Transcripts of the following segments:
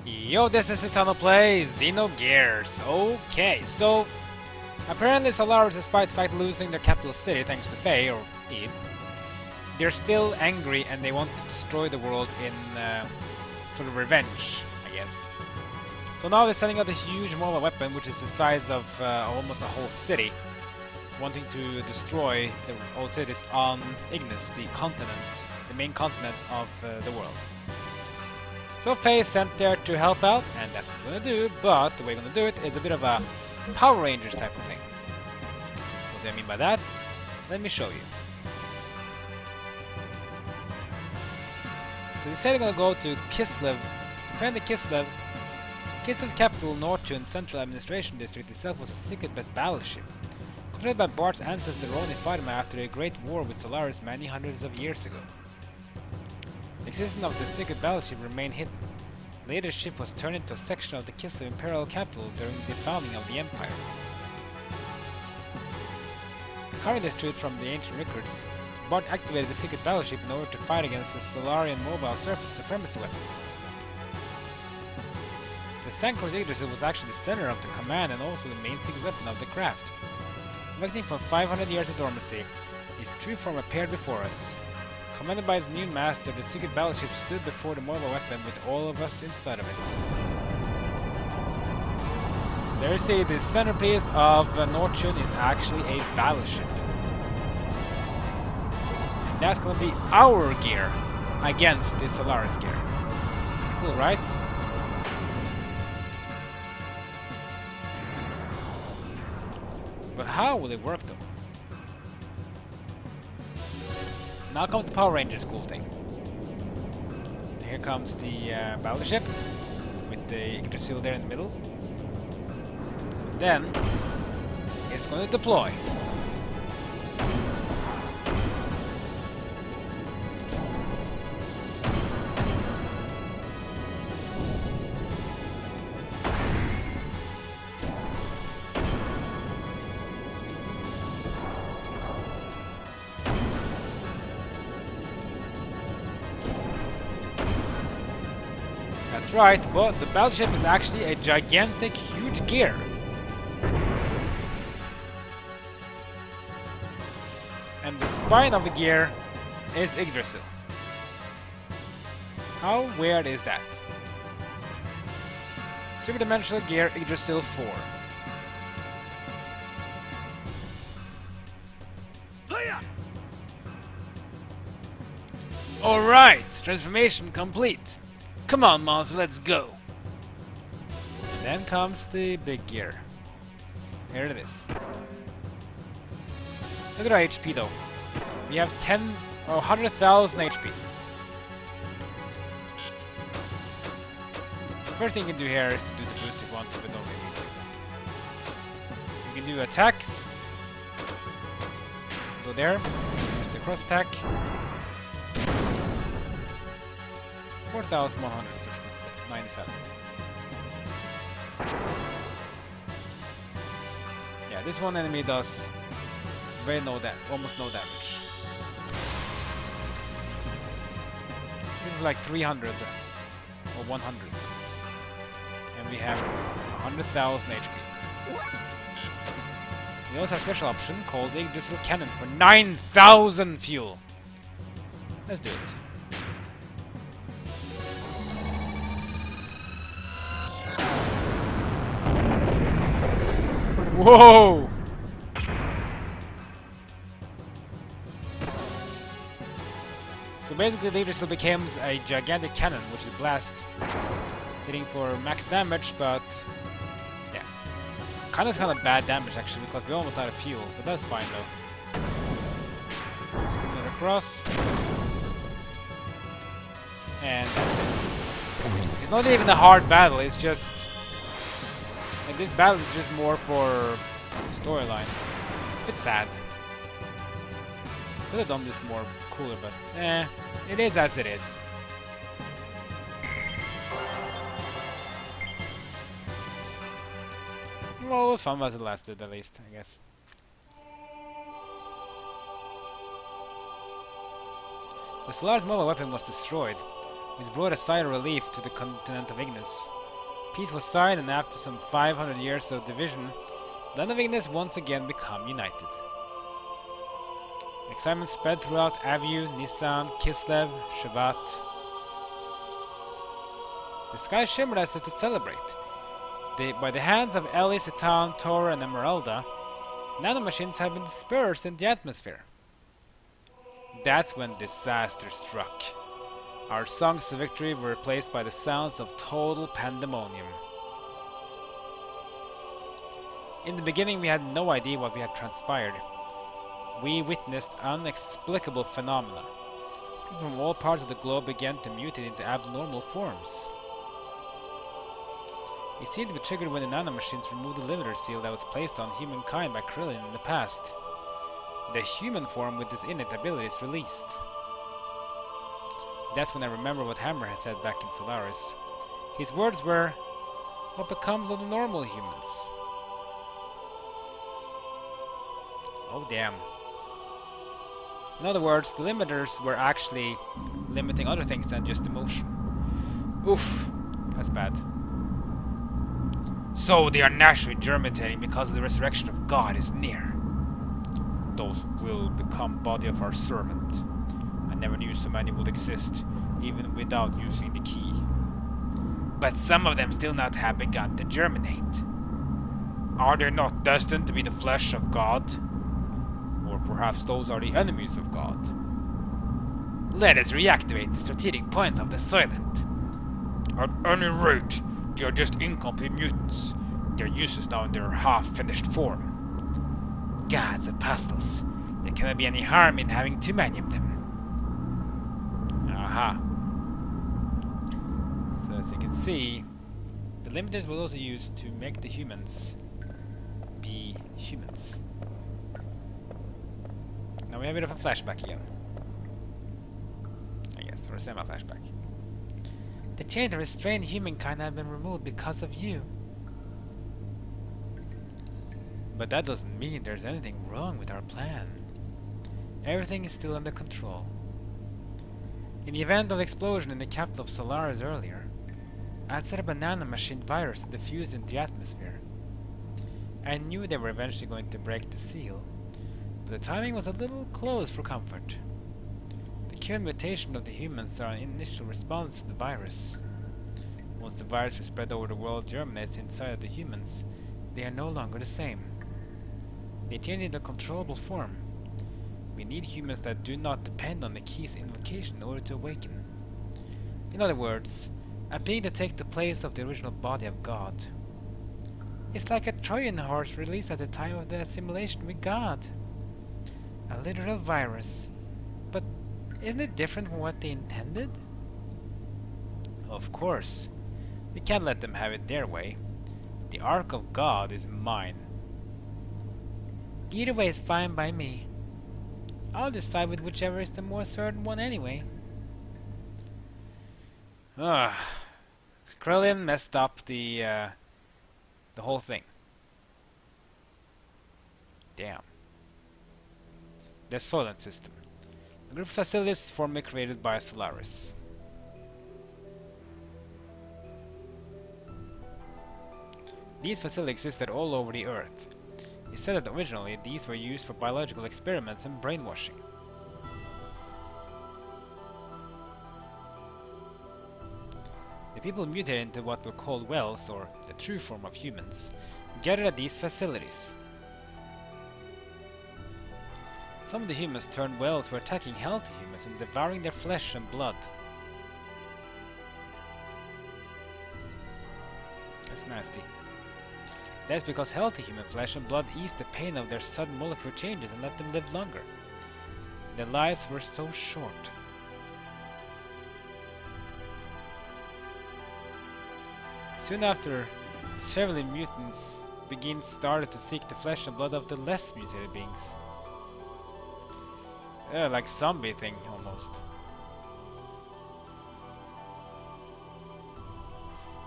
Yo, this is Citan and Play Xenogears. Okay, so apparently Solaris, despite the fact losing their capital city thanks to Faye, or Id, they're still angry and they want to destroy the world in sort of revenge, I guess. So now they're sending out this huge mobile weapon, which is the size of almost a whole city, wanting to destroy the whole cities on Ignis, the continent, the main continent of the world. So Faye is sent there to help out, and that's what we're gonna do, but the way we're gonna do it is a bit of a Power Rangers type of thing. What do I mean by that? Let me show you. So they say they're gonna go to Kislev. Apparently Kislev's capital, Nortune Central Administration District itself was a secret battleship. Controlled by Bart's ancestor Ronnie Fatima after a great war with Solaris many hundreds of years ago. The existence of the secret battleship remained hidden. Later, the ship was turned into a section of the Kislev Imperial capital during the founding of the Empire. Recovering this truth from the ancient records, Bart activated the secret battleship in order to fight against the Solarian mobile surface supremacy weapon. The Sancros Yggdrasil was actually the center of the command and also the main secret weapon of the craft. Awakening from 500 years of dormancy, its true form appeared before us. Commanded by its new master, the secret battleship stood before the mobile weapon with all of us inside of it. There you see, the centerpiece of Nortune is actually a battleship. And that's gonna be our gear against the Solaris gear. Cool, right? But how will it work though? Now comes the Power Rangers cool thing. Here comes the battleship with the Yggdrasil there in the middle. Then it's going to deploy. That's right, but the battleship is actually a gigantic, huge gear. And the spine of the gear is Yggdrasil. How weird is that? Superdimensional gear Yggdrasil IV. Alright, transformation complete. Come on, monster, let's go! And then comes the big gear. Here it is. Look at our HP though. We have 10 or 100,000 HP. So first thing you can do here is to do the boost if you want to, but don't really need to. You can do attacks. Go there. Use the cross attack. 4,197. Yeah, this one enemy does almost no damage. This is like 300 or 100. And we have 100,000 HP. We also have a special option called the Distal Cannon for 9,000 fuel. Let's do it. Whoa! So basically the Yggdrasil becomes a gigantic cannon, which is blast, hitting for max damage, but yeah. Kind of bad damage actually, because we almost out of fuel, but that's fine though. Just another cross. And that's it. It's not even a hard battle, it's just... And this battle is just more for storyline. It's sad. Could have done this more cooler, but it is as it is. Well, it was fun as it lasted, at least, I guess. The Solaris mobile weapon was destroyed, which brought a sigh of relief to the continent of Ignis. Peace was signed, and after some 500 years of division, land of Ignis once again become united. Excitement spread throughout Aviu, Nisan, Kislev, Shevat. The sky shimmered as if to celebrate. By the hands of Elly, Citan, Tor, and Emeralda, nanomachines have been dispersed in the atmosphere. That's when disaster struck. Our songs of victory were replaced by the sounds of total pandemonium. In the beginning, we had no idea what we had transpired. We witnessed inexplicable phenomena. People from all parts of the globe began to mutate into abnormal forms. It seemed to be triggered when the nanomachines removed the limiter seal that was placed on humankind by Krillin in the past. The human form with its innate abilities released. That's when I remember what Hammer had said back in Solaris. His words were, "What becomes of the normal humans?" Oh damn. In other words, the limiters were actually limiting other things than just emotion. Oof, that's bad. So they are naturally germinating because the resurrection of God is near. Those will become body of our servant. I never knew so many would exist, even without using the key. But some of them still not have begun to germinate. Are they not destined to be the flesh of God? Or perhaps those are the enemies of God? Let us reactivate the strategic points of the Soylent. At any rate, they are just incomplete mutants. Their uses now in their half-finished form. Gods apostles, there cannot be any harm in having too many of them. Aha. So as you can see, the limiters will also use to make the humans be humans. Now we have a bit of a flashback again. I guess, or a semi-flashback. The chain that restrained humankind have been removed because of you. But that doesn't mean there's anything wrong with our plan. Everything is still under control. In the event of the explosion in the capital of Solaris earlier, I had set up a nanomachine virus to diffuse in the atmosphere. I knew they were eventually going to break the seal, but the timing was a little close for comfort. The current mutation of the humans are an initial response to the virus. Once the virus is spread over the world germinates inside of the humans, they are no longer the same. They change into a controllable form. We need humans that do not depend on the key's invocation in order to awaken. In other words, a being to take the place of the original body of God. It's like a Trojan horse released at the time of the assimilation with God. A literal virus. But isn't it different from what they intended? Of course. We can't let them have it their way. The Ark of God is mine. Either way is fine by me. I'll decide with whichever is the more certain one anyway. Krillin messed up the whole thing. Damn. The Soylent System. A group of facilities formerly created by Solaris. These facilities existed all over the Earth. It's said that originally these were used for biological experiments and brainwashing. The people mutated into what were called wells, or the true form of humans, gathered at these facilities. Some of the humans turned wells were attacking healthy humans and devouring their flesh and blood. That's nasty. That's because healthy human flesh and blood eased the pain of their sudden molecular changes and let them live longer. Their lives were so short. Soon after, several mutants started to seek the flesh and blood of the less mutated beings. Like zombie thing, almost.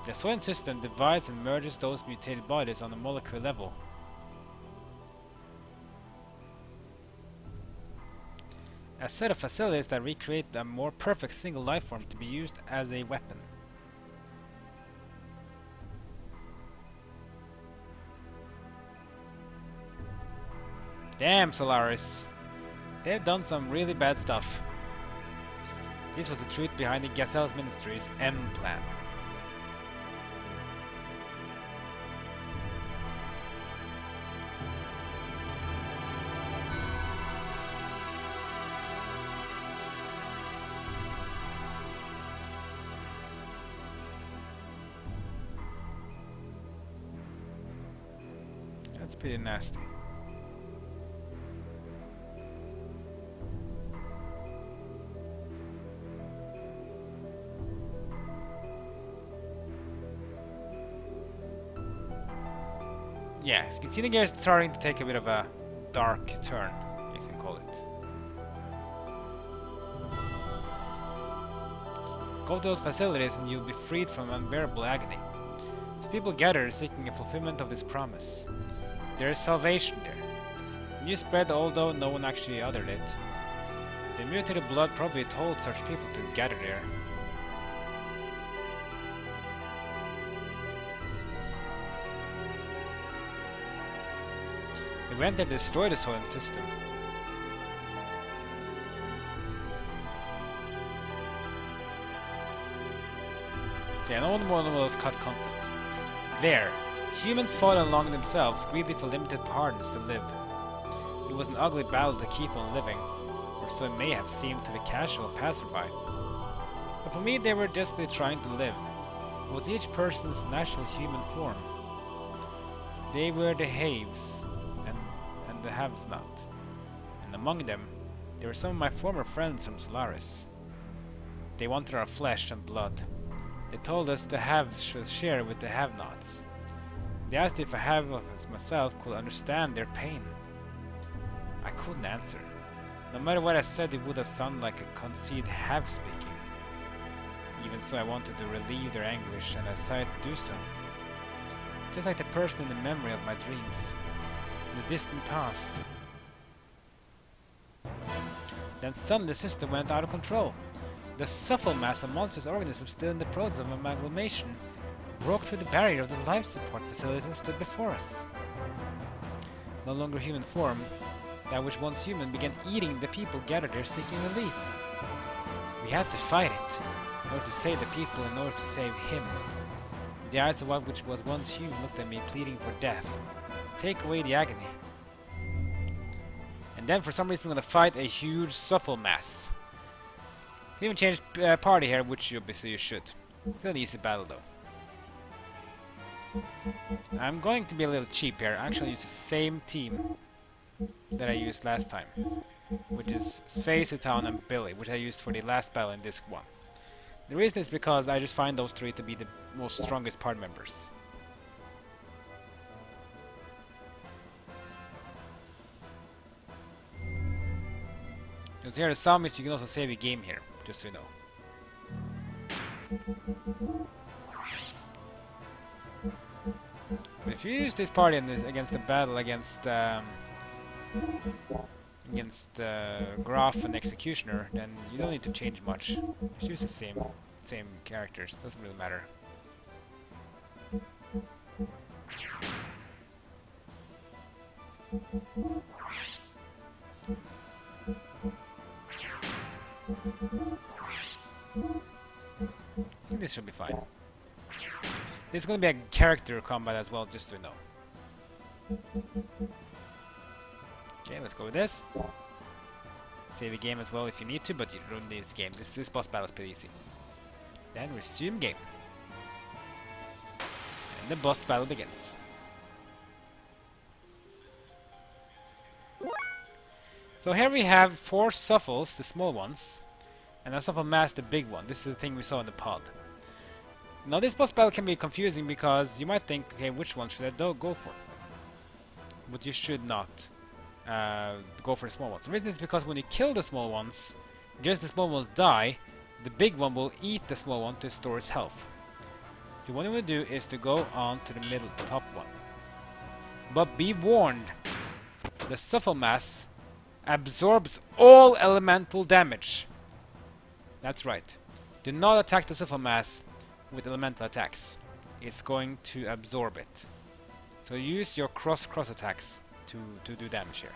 The Soylent System divides and merges those mutated bodies on a molecular level. A set of facilities that recreate a more perfect single life form to be used as a weapon. Damn, Solaris. They've done some really bad stuff. This was the truth behind the Gazelle's Ministry's M plan. That's pretty nasty. Yeah, so Xenogears is starting to take a bit of a dark turn, you can call it. Go to those facilities and you'll be freed from unbearable agony. The people gather seeking a fulfillment of this promise. There is salvation there. News spread, although no one actually uttered it. The mutated blood probably told such people to gather there. We went there to destroy the Soylent System. Okay, no one more of those cut content. There, humans fought along themselves, greedy for limited pardons to live. It was an ugly battle to keep on living, or so it may have seemed to the casual passerby. But for me, they were desperately trying to live. It was each person's natural human form. They were the haves, and the haves not. And among them, there were some of my former friends from Solaris. They wanted our flesh and blood. They told us the haves should share with the have-nots. They asked if a have of us myself could understand their pain. I couldn't answer. No matter what I said, it would have sounded like a conceited have speaking. Even so, I wanted to relieve their anguish, and I decided to do so. Just like the person in the memory of my dreams. In the distant past. Then suddenly the system went out of control. The Sufal Mass, a monstrous organism still in the process of amalgamation, broke through the barrier of the life support facilities and stood before us. No longer human form, that which once human began eating the people gathered there seeking relief. We had to fight it, in order to save the people, in order to save him. The eyes of what which was once human looked at me, pleading for death. Take away the agony. And then for some reason we're gonna fight a huge Sufal Mass. We even changed party here, which obviously you should. Still an easy battle though. I'm going to be a little cheap here. I actually use the same team that I used last time, which is Faye, Citan and Billy, which I used for the last battle in Disc 1. The reason is because I just find those three to be the most strongest party members. Because here are the summits, you can also save your game here, just so you know. But if you use this party in this, against the battle against Graf and Executioner, then you don't need to change much. Just use the same characters, doesn't really matter. I think this should be fine. There's going to be a character combat as well, just so you know. Okay, let's go with this. Save a game as well if you need to, but you don't need this game. This boss battle is pretty easy. Then resume game. And the boss battle begins. So here we have 4 Sufals, the small ones, and a Sufal Mass, the big one. This is the thing we saw in the pod. Now this boss battle can be confusing because you might think, okay, which one should I go for? But you should not go for the small ones. The reason is because when you kill the small ones, just the small ones die, the big one will eat the small one to store its health. So what you want to do is to go on to the middle, top one. But be warned, the Sufal Mass absorbs all elemental damage. That's right. Do not attack the Sufal Mass with elemental attacks. It's going to absorb it. So use your cross attacks to do damage here.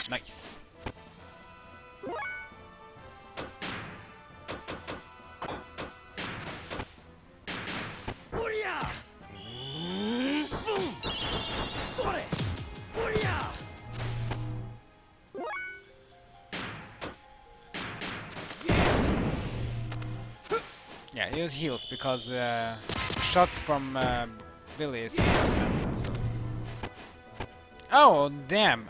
Nice. Yeah, he use heals because shots from Billy is so. Oh damn!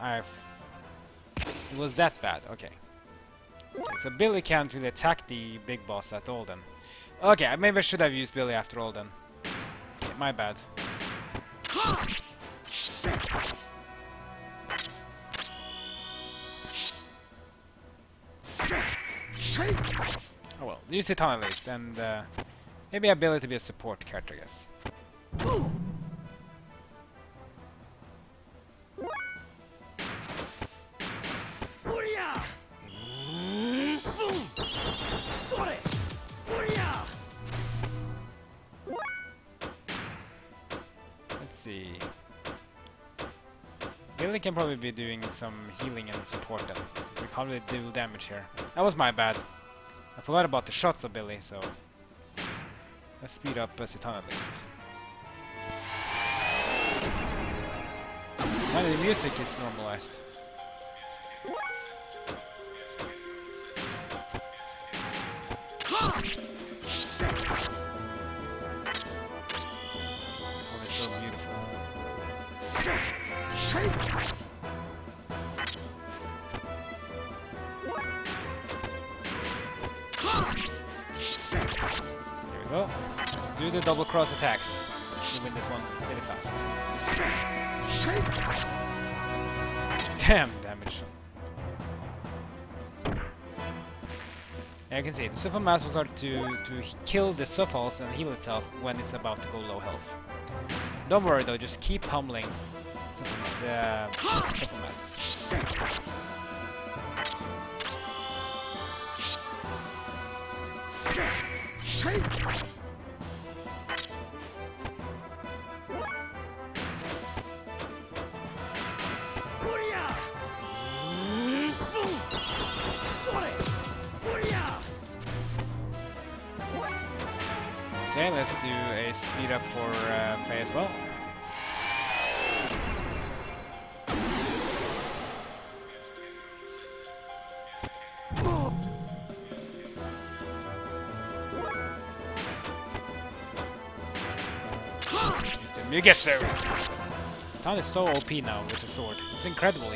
It was that bad. Okay. So Billy can't really attack the big boss at all then. Okay, maybe I should have used Billy after all then. Okay, my bad. Oh well, use Citan at least, and maybe ability to be a support character, I guess. Let's see. Billy can probably be doing some healing and support then. We can't really do damage here. That was my bad. I forgot about the shots of Billy, so let's speed up Citan at least. Finally, the music is normalized. This one is so beautiful. Here we go. Let's do the double cross attacks. Let's win this one really fast. Damn damage. Yeah, you can see the Sufal Mass will start to kill the Sufals and heal itself when it's about to go low health. Don't worry though, just keep pummeling the Sufal Mass. Okay, let's do a speed up for Faye as well. Yggdrasil! Citan is so OP now with the sword. It's incredible.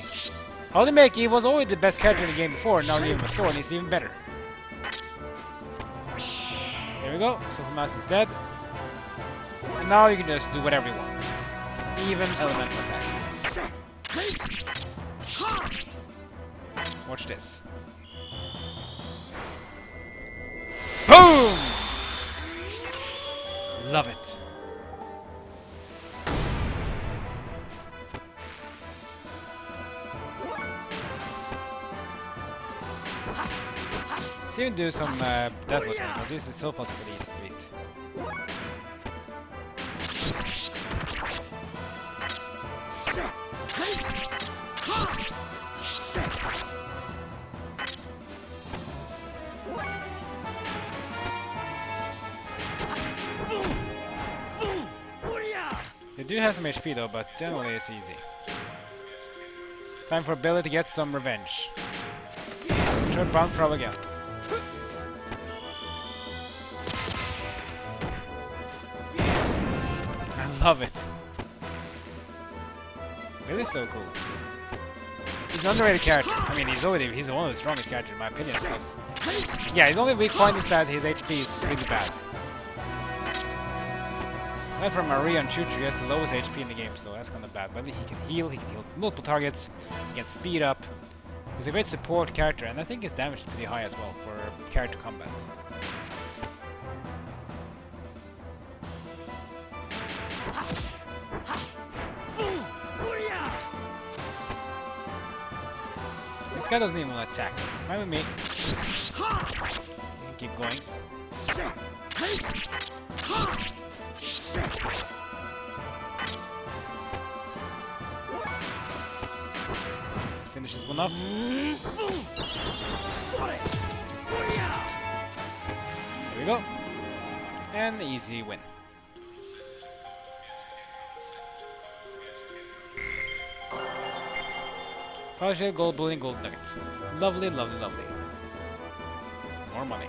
How they make he was always the best character in the game before, and now you give him a sword and he's even better. There we go, Sufal Mass is dead. And now you can just do whatever you want. Even elemental attacks. Watch this. Boom! Love it. Let's even do some death with him, but this is so fast and easy to beat. They do have some HP though, but generally it's easy. Time for Billy to get some revenge. Try Brown throw again. I love it. Billy's so cool. He's an underrated character. I mean, he's one of the strongest characters in my opinion, because yeah, his only weak point is that his HP is really bad. Aside from Maria and Chuchu, he has the lowest HP in the game, so that's kind of bad. But he can heal multiple targets, he can speed up. He's a great support character, and I think his damage is pretty high as well for character combat. This guy doesn't even want to attack. Fine with me. Keep going. Let's finish this one off. There we go. And easy win. Partial gold, bullion, gold nuggets. Lovely, lovely, lovely. More money.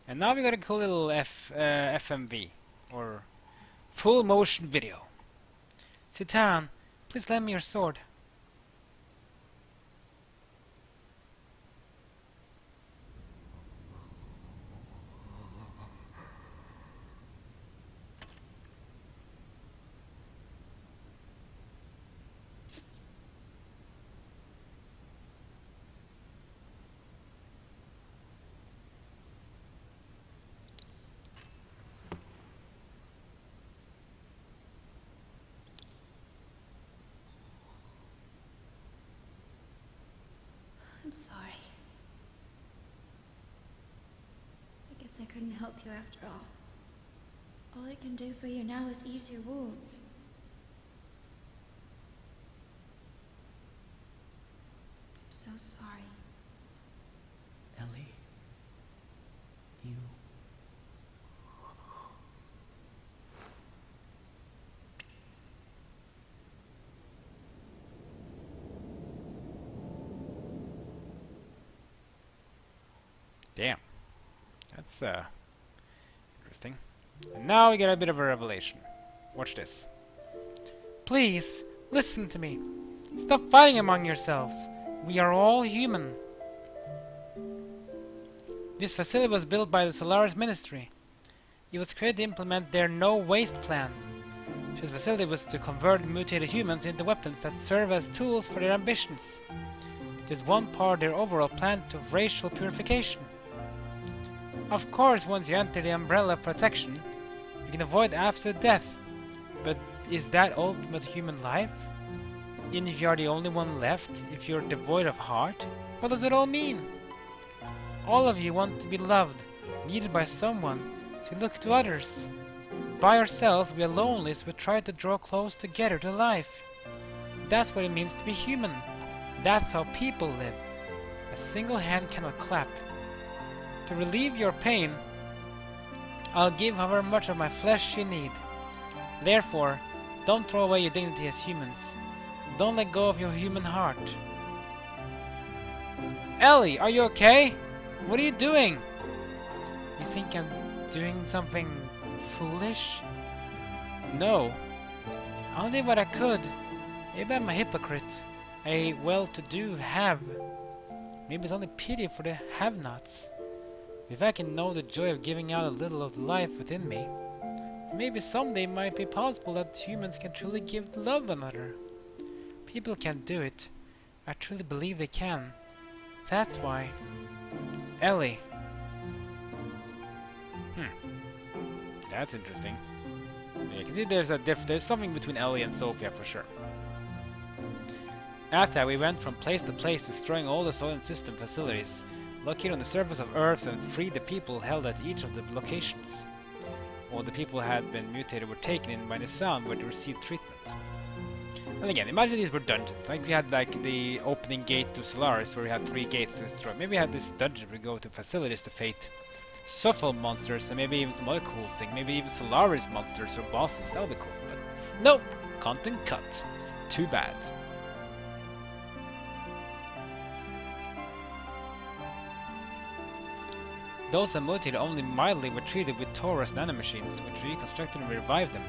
And now we got a cool little FMV, or full motion video. Citan, please lend me your sword. I'm sorry. I guess I couldn't help you after all. All I can do for you now is ease your wounds. I'm so sorry. Elly, you... Damn. That's interesting. And now we get a bit of a revelation. Watch this. Please, listen to me. Stop fighting among yourselves. We are all human. This facility was built by the Solaris Ministry. It was created to implement their no-waste plan. This facility was to convert mutated humans into weapons that serve as tools for their ambitions. It is one part of their overall plan of racial purification. Of course, once you enter the umbrella of protection, you can avoid absolute death. But is that ultimate human life? Even if you are the only one left, if you're devoid of heart? What does it all mean? All of you want to be loved, needed by someone, to look to others. By ourselves, we are lonely, so we try to draw close together to life. That's what it means to be human. That's how people live. A single hand cannot clap. To relieve your pain, I'll give however much of my flesh you need. Therefore, don't throw away your dignity as humans. Don't let go of your human heart. Elly, are you okay? What are you doing? You think I'm doing something foolish? No. I did what I could. Maybe I'm a hypocrite. A well-to-do have. Maybe it's only pity for the have-nots. If I can know the joy of giving out a little of the life within me, maybe someday it might be possible that humans can truly give love another. People can do it. I truly believe they can. That's why. Elly. That's interesting. Yeah, you can see there's something between Elly and Sophia for sure. After that, we went from place to place, destroying all the Soylent System facilities located on the surface of Earth, and freed the people held at each of the locations. All the people had been mutated were taken in by Nisan, where they received treatment. And again, imagine these were dungeons. Like we had like the opening gate to Solaris, where we had 3 gates to destroy. Maybe we had this dungeon where we go to facilities to fight Sufal monsters, and maybe even some other cool thing. Maybe even Solaris monsters or bosses. That would be cool. But no, content cut. Too bad. Those that mutated only mildly were treated with Taurus nanomachines, which reconstructed and revived them.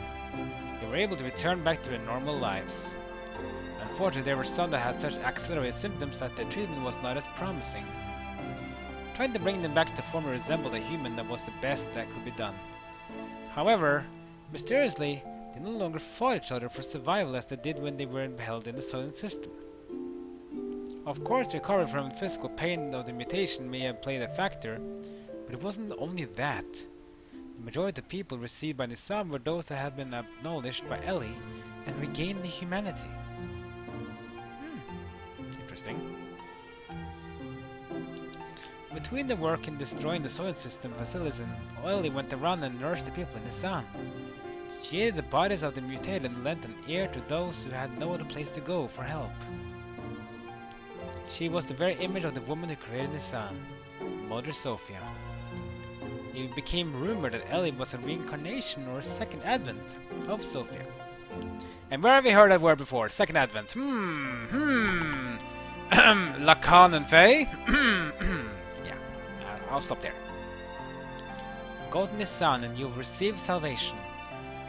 They were able to return back to their normal lives. Unfortunately, there were some that had such accelerated symptoms that their treatment was not as promising. Trying to bring them back to form and resemble a human that was the best that could be done. However, mysteriously, they no longer fought each other for survival as they did when they were held in the Soylent System. Of course, recovery from physical pain of the mutation may have played a factor, but it wasn't only that. The majority of people received by Nisan were those that had been acknowledged by Elly and regain the humanity. Interesting. Between the work in destroying the Soylent System facilities, Elly went around and nursed the people in Nisan. She aided the bodies of the mutated and lent an ear to those who had no other place to go for help. She was the very image of the woman who created Nisan, Mother Sophia. It became rumored that Elly was a reincarnation or a second advent of Sophia. And where have we heard that word before? Second advent. Lacan and Faye? Yeah, I'll stop there. Go to Nisan and you'll receive salvation.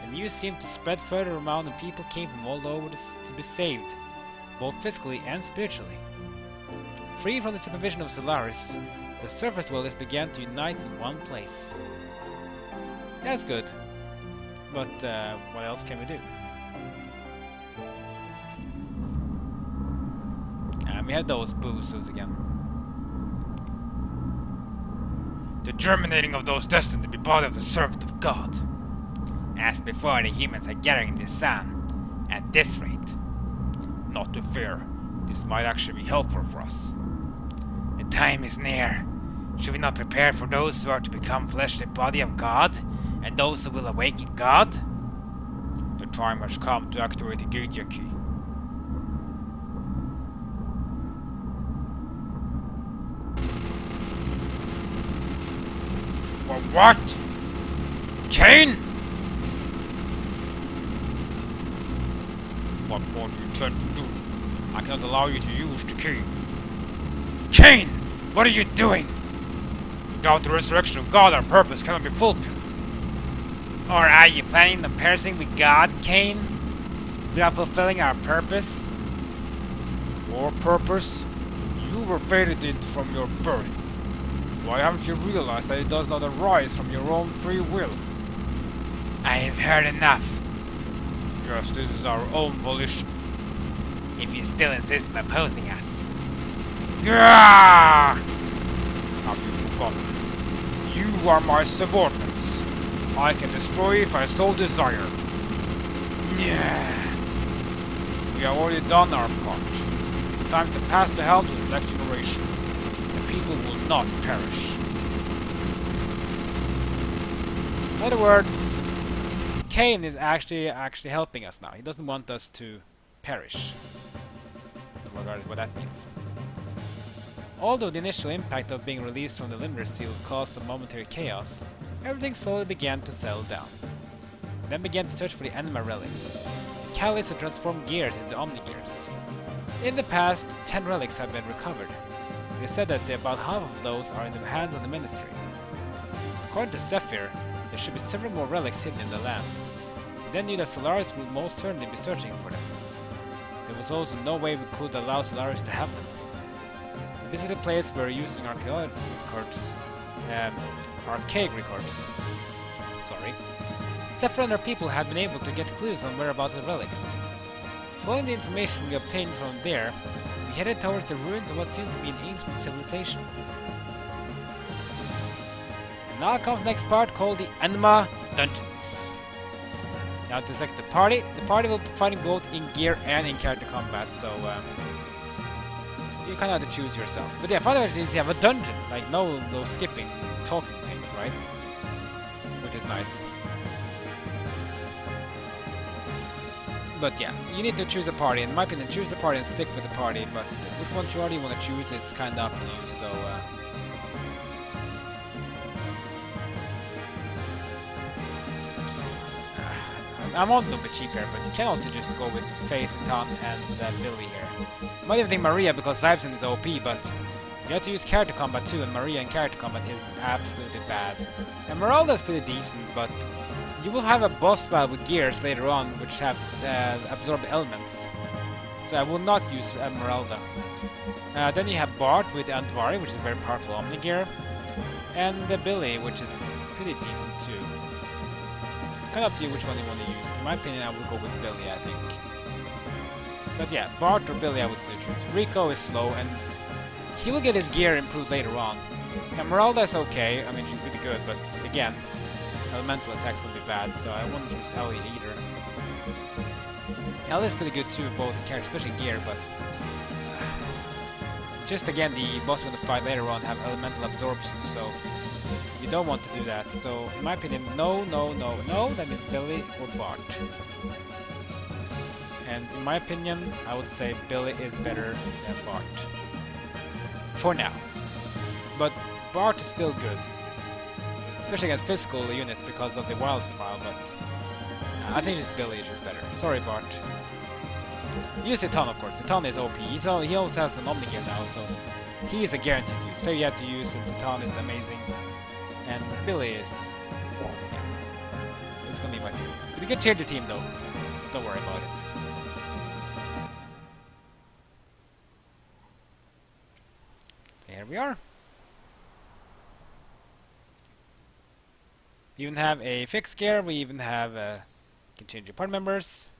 The news seemed to spread further around and people came from all over to be saved, both physically and spiritually. Free from the supervision of Solaris, the surface dwellers began to unite in one place. That's good. But what else can we do? And we had those boozos again. The germinating of those destined to be body of the servant of God. As before, the humans are gathering in the sun. At this rate. Not to fear. This might actually be helpful for us. The time is near. Should we not prepare for those who are to become fleshly body of God, and those who will awaken God? The time has come to activate the Yggdrasil key. For what? Cain? What more do you intend to do? I cannot allow you to use the key. Cain! What are you doing? Without the resurrection of God, our purpose cannot be fulfilled. Or are you planning on perishing with God, Cain? Without fulfilling our purpose? Your purpose? You were fated it from your birth. Why haven't you realized that it does not arise from your own free will? I have heard enough. Yes, this is our own volition. If you still insist on opposing us. Have you forgotten? You are my subordinates. I can destroy if I so desire. We have already done our part. It's time to pass the helm to the next generation. The people will not perish. In other words, Cain is actually helping us now. He doesn't want us to perish. Regardless what that means. Although the initial impact of being released from the limiter seal caused some momentary chaos, everything slowly began to settle down. We then began to search for the Anima relics, the catalysts to transform gears into Omni-gears. In the past, 10 relics have been recovered. It is said that about half of those are in the hands of the Ministry. According to Zephyr, there should be several more relics hidden in the land. We then knew that Solaris would most certainly be searching for them. There was also no way we could allow Solaris to have them. We visited a place where using archaic records. Zephyr and her people had been able to get clues on whereabouts of the relics. Following the information we obtained from there, we headed towards the ruins of what seemed to be an ancient civilization. And now comes the next part called the Anima Dungeons. Now to select the party will be fighting both in gear and in character combat, so you kind of have to choose yourself. But yeah, fun of it is you have a dungeon, like no skipping, talking things, right? Which is nice. But yeah, you need to choose a party. In my opinion, choose the party and stick with the party, but which one you want to choose is kind of up to you, so I'm on a little bit cheap here, but you can also just go with Faye, Citan, and Billy here. You might even think Maria because Zybson is OP, but you have to use character combat too, and Maria in character combat is absolutely bad. Emeralda is pretty decent, but you will have a boss battle with gears later on, which have absorbed elements. So I will not use Emeralda. Then you have Bart with Antvari, which is a very powerful Omni gear, and Billy, which is pretty decent too. Kind of up to you which one you want to use. In my opinion, I would go with Billy, I think. But yeah, Bart or Billy I would still choose. Rico is slow, and he will get his gear improved later on. Emeralda is okay, I mean she's pretty good, but again, elemental attacks will be bad, so I wouldn't choose Elly either. Elly's pretty good too, both characters, especially gear, but just again the boss we're gonna fight later on have elemental absorption, so you don't want to do that. So in my opinion, no, that means Billy or Bart. And in my opinion, I would say Billy is better than Bart. For now. But Bart is still good. Especially against physical units because of the wild smile, but I think just Billy is just better. Sorry, Bart. Use Citan, of course. Citan is OP. He also has an Omnigear now, so he is a guaranteed use. So you have to use, and Citan is amazing. And Billy is... yeah. It's gonna be my team. But you can change your team, though. Don't worry about it. Here we are. We even have a fixed gear. We even have... you can change your party members.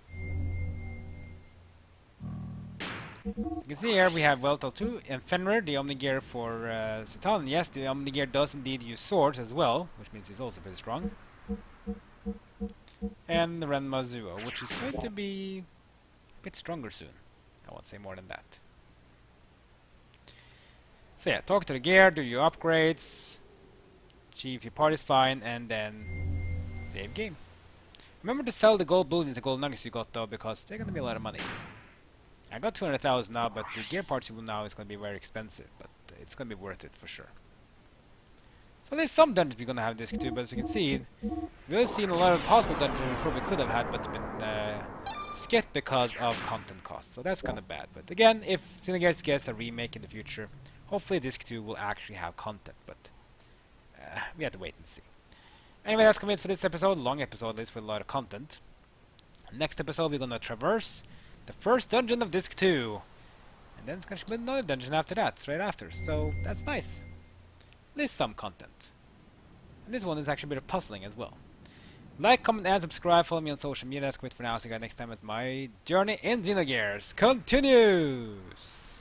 You can see here we have Weltel 2 and Fenrir, the Omnigear for Citan. Yes, the Omnigear does indeed use swords as well, which means he's also pretty strong. And the Renma Zuo, which is going to be a bit stronger soon. I won't say more than that. So yeah, talk to the gear, do your upgrades, see if your party's fine, and then save game. Remember to sell the gold bullions and gold nuggets you got though, because they're gonna be a lot of money. I got 200,000 now, but the gear parts you will now is gonna be very expensive, but it's gonna be worth it for sure. So there's some dungeons we're gonna have disc 2, but as you can see, we've seen a lot of possible dungeons we probably could have had, but been skipped because of content costs. So that's kind of bad. But again, if Xenogears gets a remake in the future, hopefully disc 2 will actually have content, but we have to wait and see. Anyway, that's it for this episode. Long episode, at least with a lot of content. Next episode, we're gonna traverse the first dungeon of disc 2. And then it's gonna be another dungeon after that, straight after. So that's nice. At least some content. And this one is actually a bit of puzzling as well. Like, comment, and subscribe. Follow me on social media. That's it for now. See you guys next time as my journey in Xenogears continues.